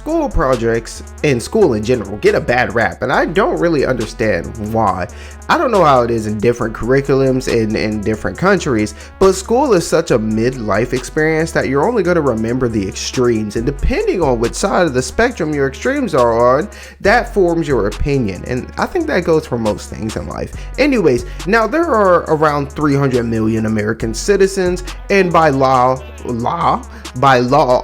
school projects and school in general get a bad rap, and I don't really understand why. I don't know how it is in different curriculums in different countries, but school is such a midlife experience that you're only going to remember the extremes, and depending on which side of the spectrum your extremes are on, that forms your opinion. And I think that goes for most things in life. Anyways, now there are around 300 million American citizens, and by law,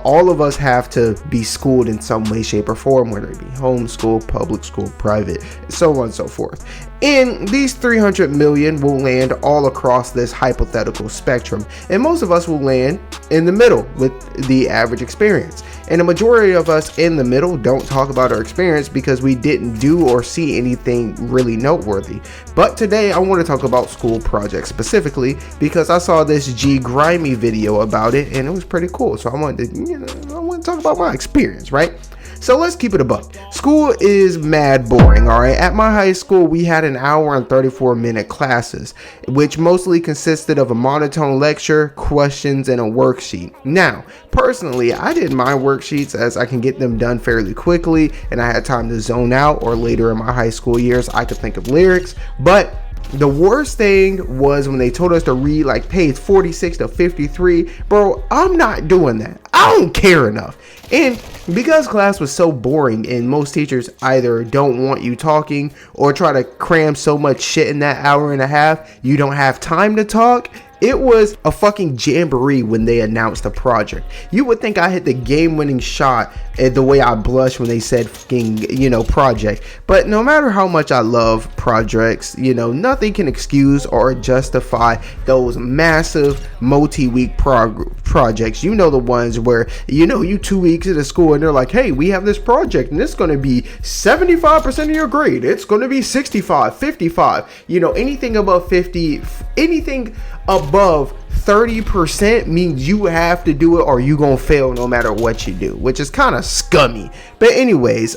all of us have to be schooled in some way, shape, or form, whether it be homeschool, public school, private, so on and so forth. And these 300 million will land all across this hypothetical spectrum, and most of us will land in the middle with the average experience. And the majority of us in the middle don't talk about our experience because we didn't do or see anything really noteworthy. But today I want to talk about school projects specifically because I saw this Grimy video about it and it was pretty cool. So I wanted to talk about my experience, right? So let's keep it a buck. School is mad boring, all right? At my high school, we had an hour and 34-minute classes, which mostly consisted of a monotone lecture, questions, and a worksheet. Now, personally, I did my worksheets as I can get them done fairly quickly, and I had time to zone out, or later in my high school years, I could think of lyrics, but the worst thing was when they told us to read like page 46 to 53. Bro, I'm not doing that. I don't care enough. And because class was so boring and most teachers either don't want you talking or try to cram so much shit in that hour and a half, you don't have time to talk. It was a fucking jamboree when they announced the project. You would think I hit the game-winning shot at the way I blushed when they said fucking, project. But no matter how much I love projects, nothing can excuse or justify those massive multi-week projects. The ones where, you 2 weeks into school and they're like, hey, we have this project and it's going to be 75% of your grade. It's going to be 65, 55, anything above 50, anything above 30% means you have to do it or you gonna fail no matter what you do, which is kind of scummy. But anyways,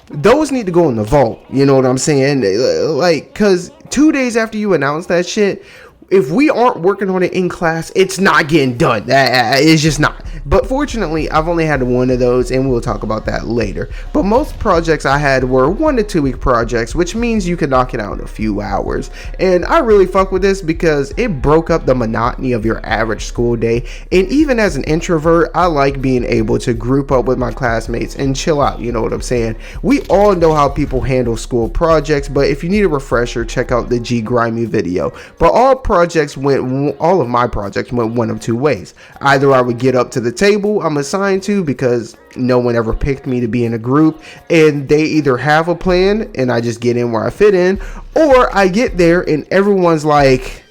those need to go in the vault, you know what I'm saying? Like, cause 2 days after you announce that shit, if we aren't working on it in class, it's not getting done. It's just not. But fortunately, I've only had one of those, and we'll talk about that later. But most projects I had were 1 to 2 week projects, which means you can knock it out in a few hours. And I really fuck with this because it broke up the monotony of your average school day. And even as an introvert, I like being able to group up with my classmates and chill out. You know what I'm saying? We all know how people handle school projects, but if you need a refresher, check out the Grimy video. But all of my projects went one of two ways. Either I would get up to the table I'm assigned to because no one ever picked me to be in a group, and they either have a plan and I just get in where I fit in, or I get there and everyone's like,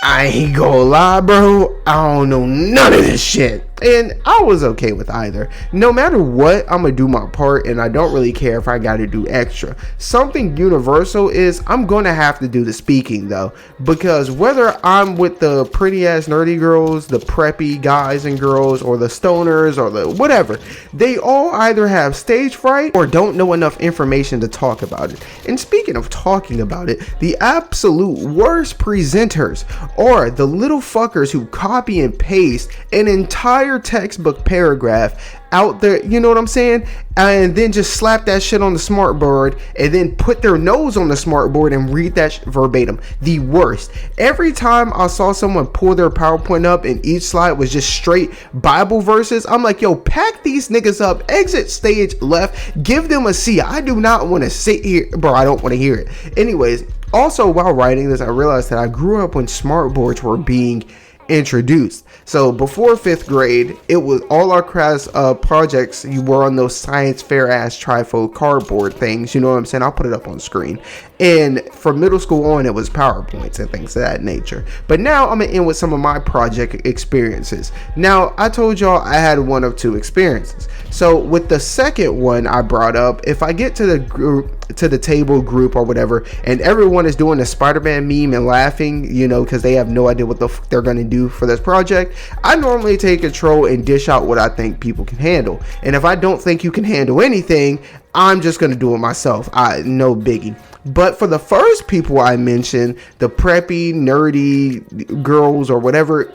I ain't gonna lie, bro, I don't know none of this shit. And I was okay with either. No matter what, I'm gonna do my part, and I don't really care if I gotta do extra. Something universal is I'm gonna have to do the speaking though, because whether I'm with the pretty ass nerdy girls, the preppy guys and girls, or the stoners, or the whatever, they all either have stage fright or don't know enough information to talk about it. And speaking of talking about it, the absolute worst presenters are the little fuckers who copy and paste an entire textbook paragraph out there, you know what I'm saying, and then just slap that shit on the smartboard and then put their nose on the smartboard and read that verbatim. The worst. Every time I saw someone pull their PowerPoint up and each slide was just straight Bible verses, I'm like, yo, pack these niggas up, exit stage left, give them a seat. I do not want to sit here, bro. I don't want to hear it. Anyways, also while writing this, I realized that I grew up when smartboards were being introduced. So before 5th grade, it was all our class projects, you were on those science fair ass trifold cardboard things, you know what I'm saying? I'll put it up on screen. And from middle school on, it was PowerPoints and things of that nature. But now I'm gonna end with some of my project experiences. Now, I told y'all I had 1 of 2 experiences. So with the second one I brought up, if I get to the group, to the table group or whatever, and everyone is doing a Spider-Man meme and laughing, because they have no idea what the fuck they're gonna do for this project, I normally take control and dish out what I think people can handle. And if I don't think you can handle anything, I'm just going to do it myself. No biggie. But for the first people I mentioned, the preppy, nerdy girls or whatever,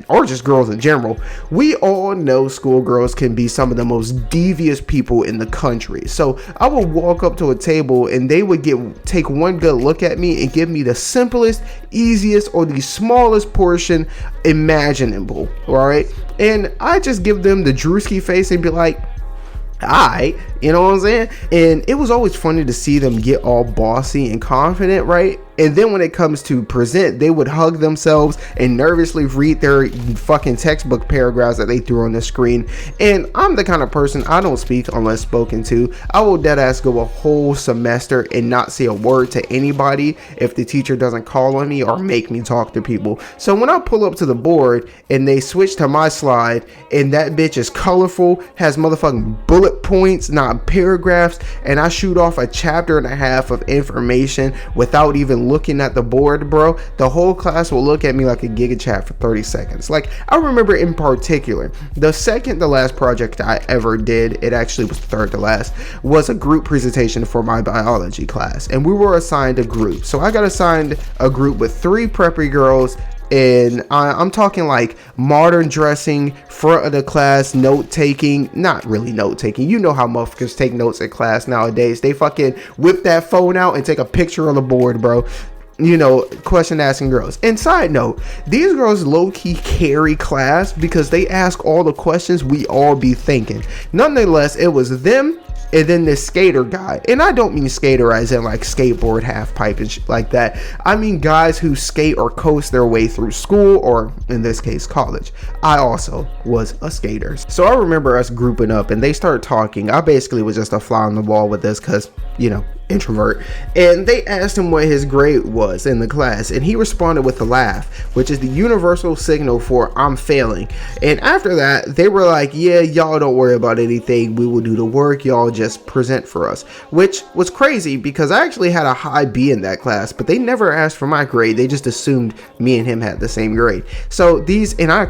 or just girls in general, we all know schoolgirls can be some of the most devious people in the country. So I would walk up to a table and they would take one good look at me and give me the simplest, easiest, or the smallest portion imaginable, alright? And I just give them the Drewski face and be like, alright, you know what I'm saying? And it was always funny to see them get all bossy and confident, right? And then when it comes to present, they would hug themselves and nervously read their fucking textbook paragraphs that they threw on the screen. And I'm the kind of person, I don't speak unless spoken to. I will deadass go a whole semester and not say a word to anybody if the teacher doesn't call on me or make me talk to people. So when I pull up to the board and they switch to my slide and that bitch is colorful, has motherfucking bullet points, not paragraphs, and I shoot off a chapter and a half of information without even looking at the board, bro, the whole class will look at me like a giga chat for 30 seconds. Like, I remember in particular, the second to last project I ever did, it actually was third to last, was a group presentation for my biology class, and we were assigned a group. So I got assigned a group with 3 preppy girls, and I'm talking like modern dressing, front of the class, note taking. Not really note taking, you know how motherfuckers take notes in class nowadays. They fucking whip that phone out and take a picture on the board, bro. You know, question asking girls. And side note, these girls low-key carry class because they ask all the questions we all be thinking. Nonetheless, it was them and then this skater guy. And I don't mean skater as in like skateboard, half pipe and shit like that. I mean guys who skate or coast their way through school, or in this case college. I also was a skater. So I remember us grouping up and they started talking. I basically was just a fly on the wall with this because, you know, introvert. And they asked him what his grade was in the class, and he responded with a laugh, which is the universal signal for I'm failing. And after that, they were like, yeah, y'all don't worry about anything, we will do the work, y'all just present for us. Which was crazy because I actually had a high B in that class, but they never asked for my grade. They just assumed me and him had the same grade. So these, and I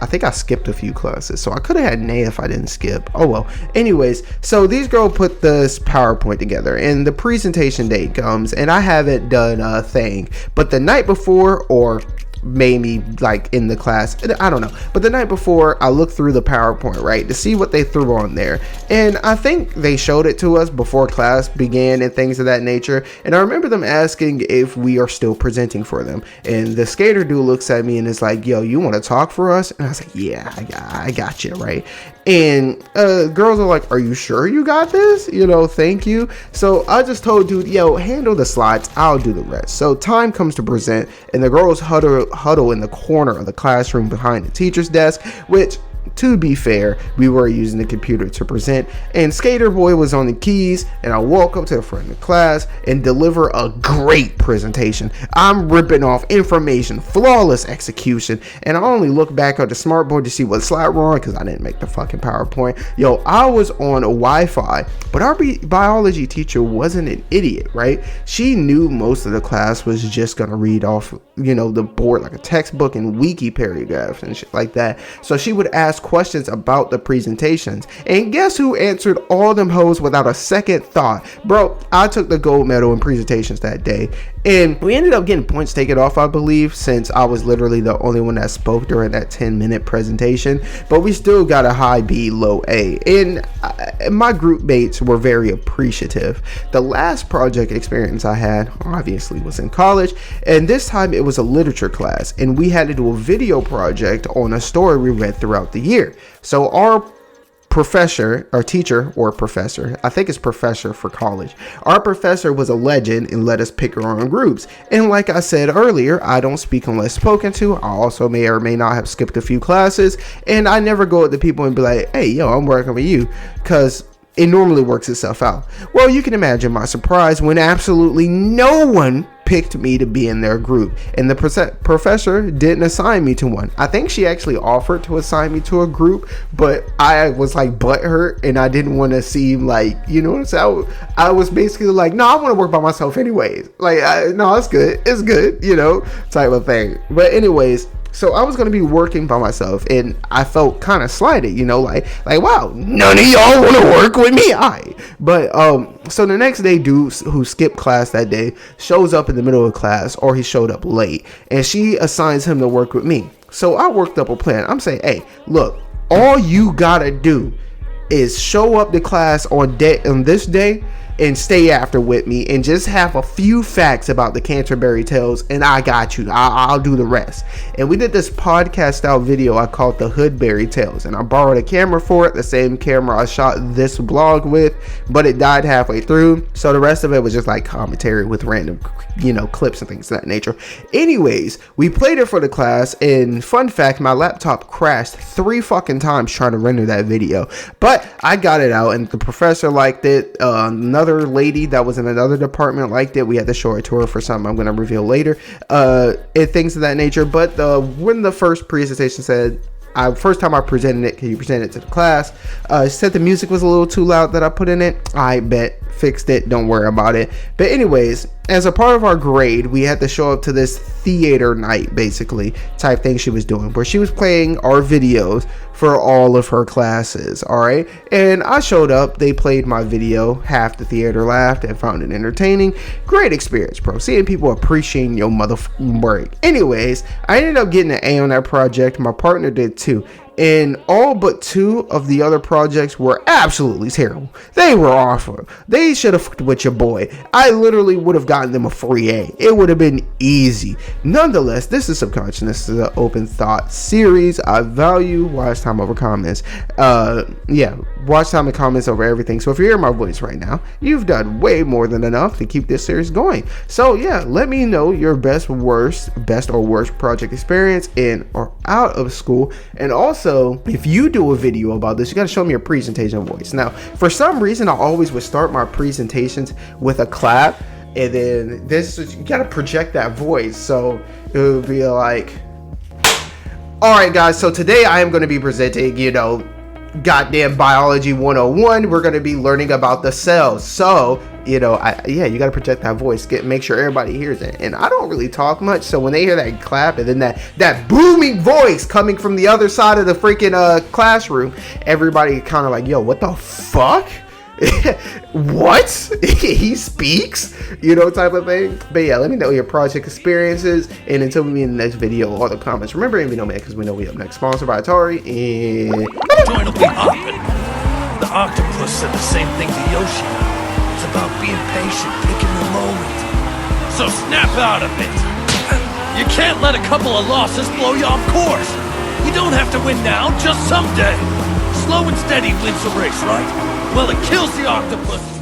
think I skipped a few classes, so I could have had an A if I didn't skip. Oh well. Anyways, so these girls put this PowerPoint together, and the presentation day comes, and I haven't done a thing. But the night before, or maybe like in the class, I don't know, but the night before, I looked through the PowerPoint, right, to see what they threw on there, and I think they showed it to us before class began and things of that nature. And I remember them asking if we are still presenting for them, and the skater dude looks at me and is like, yo, you want to talk for us? And I was like, yeah, I got you, right? And girls are like, are you sure you got this? You know, thank you. So I just told dude, yo, handle the slides, I'll do the rest. So time comes to present, and the girls huddle in the corner of the classroom behind the teacher's desk, which, to be fair, we were using the computer to present, and Skater Boy was on the keys, and I walk up to the front of the class and deliver a great presentation. I'm ripping off information, flawless execution, and I only look back at the smartboard to see what slide we're on because I didn't make the fucking PowerPoint. Yo, I was on a Wi-Fi, but our biology teacher wasn't an idiot, right? She knew most of the class was just gonna read off, you know, the board like a textbook and wiki paragraphs and shit like that. So she would ask questions about the presentations, and guess who answered all them hoes without a second thought? Bro, I took the gold medal in presentations that day, and we ended up getting points taken off, I believe, since I was literally the only one that spoke during that 10-minute presentation, but we still got a high B, low A, and my group mates were very appreciative. The last project experience I had obviously was in college, and this time it was a literature class, and we had to do a video project on a story we read throughout the year. So our professor, or teacher, or professor, I think it's professor for college, our professor was a legend and let us pick our own groups. And like I said earlier, I don't speak unless spoken to. I also may or may not have skipped a few classes, and I never go up to people and be like, hey, yo, I'm working with you, because it normally works itself out. Well, you can imagine my surprise when absolutely no one picked me to be in their group, and the professor didn't assign me to one. I think she actually offered to assign me to a group, but I was like butthurt, and I didn't want to seem like, you know what I'm saying? I was basically like, no, I want to work by myself anyways. Like, no, it's good, you know, type of thing. But anyways, So I was gonna be working by myself, and I felt kind of slighted, you know, like wow, none of y'all want to work with me. But so the next day, dude who skipped class that day shows up in the middle of class, or he showed up late, and she assigns him to work with me. So I worked up a plan. I'm saying, hey, look, all you gotta do is show up to class on this day and stay after with me and just have a few facts about the Canterbury Tales, and I got you. I'll do the rest. And we did this podcast style video I called the Hoodberry Tales, and I borrowed a camera for it, the same camera I shot this vlog with, but it died halfway through, so the rest of it was just like commentary with random, you know, clips and things of that nature. Anyways, we played it for the class, and fun fact, my laptop crashed 3 fucking times trying to render that video, but I got it out, and the professor liked it. Another lady that was in another department liked it. We had to show it to her for something I'm going to reveal later, and things of that nature. But when the first presentation said, first time I presented it, can you present it to the class? Said the music was a little too loud that I put in it. I bet, fixed it, don't worry about it. But anyways, as a part of our grade, we had to show up to this theater night, basically, type thing she was doing, where she was playing our videos for all of her classes, alright? And I showed up, they played my video, half the theater laughed and found it entertaining. Great experience, bro. Seeing people appreciating your motherfucking work. Anyways, I ended up getting an A on that project. My partner did too. And all but 2 of the other projects were absolutely terrible. They were awful. They should have fucked with your boy. I literally would have gotten them a free A. It would have been easy. Nonetheless, this is Subconsciousness. This is an open thought series. I value watch time over comments. Watch time and comments over everything. So if you're hearing my voice right now, you've done way more than enough to keep this series going. So yeah, let me know your best or worst project experience in or out of school. And also, if you do a video about this, you got to show me your presentation voice. Now, for some reason, I always would start my presentations with a clap, and then you got to project that voice. So it would be like, all right, guys, so today I am going to be presenting, you know, goddamn biology 101. We're going to be learning about the cells. So, you know, you got to project that voice, make sure everybody hears it. And I don't really talk much, so when they hear that clap and then that booming voice coming from the other side of the freaking classroom, everybody kind of like, yo, what the fuck? What? He speaks? You know, type of thing. But yeah, let me know your project experiences, and until we meet in the next video, all the comments. Remember, and we know, man, because we know we up next. Sponsored by Atari, and joint will be hopping. The octopus said the same thing to Yoshi. It's about being patient, picking the moment. So snap out of it. You can't let a couple of losses blow you off course. You don't have to win now, just someday. Slow and steady wins the race, right? Well, it kills the octopus.